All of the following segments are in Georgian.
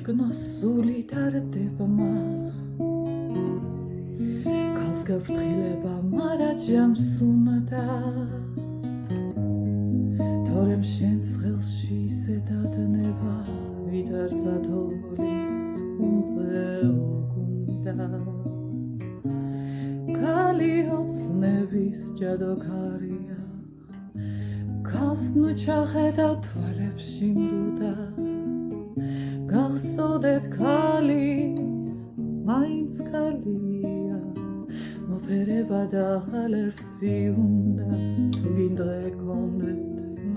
ჭკნოსული დარდებმა ქალს გაფრთხილება მარა ჯამს უნდა თორემ შენს ხელში ისე დადნება ვიტარსა თოლის უმწე უგუნდა ქალი ოცნების ჯადოქარია ქალს ნუ ჩახედავ თვალებში მრუდა გახსოვდეთ ქალი მაინც ქალია მოფერება და ალერსი უნდა თუ გინდრე კონდეთ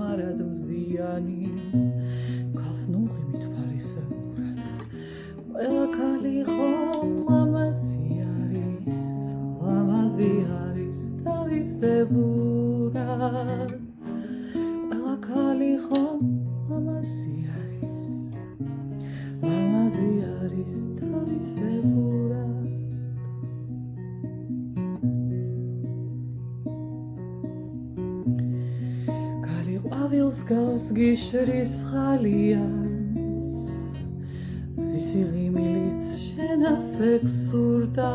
მარად მზიანი ქალს ნუღიმით ფარისეურად ყველა ქალი ხომ ლამაზი არის თავისებურად ყველა ქალი ხომ ლამაზი არის თავისებურად ქალი ყვავილს გავს გიშრის ხალიას ვისი ღიმილიც შენ ასე გსურდა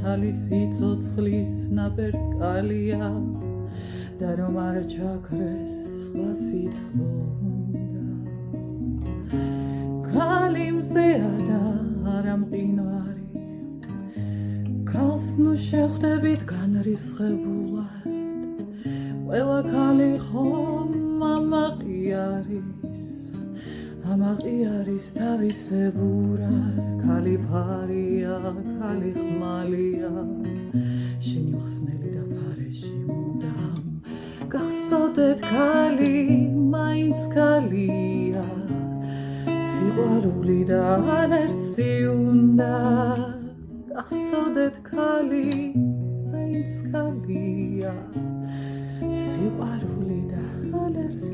ქალი სიცოცხლის ნაპერწ კალია და რომ არ ჩაქრეს სხვა სითბო ქალი მზეა და არა მყინვარი ქალს ნუ შეხვდებით განრისხებულად ყველა ქალი ხომ ამაყი არის თავისებურად ქალი ფარია ქალი ხმალია შენი მხსნელი და ფარეში მუდამ გახსოვდეთ ქალი მაინც ქალია სიყვარული და ალერსი უნდა გახსოვდეთ ქალი მაინც ქალია სიყვარული და ალერსი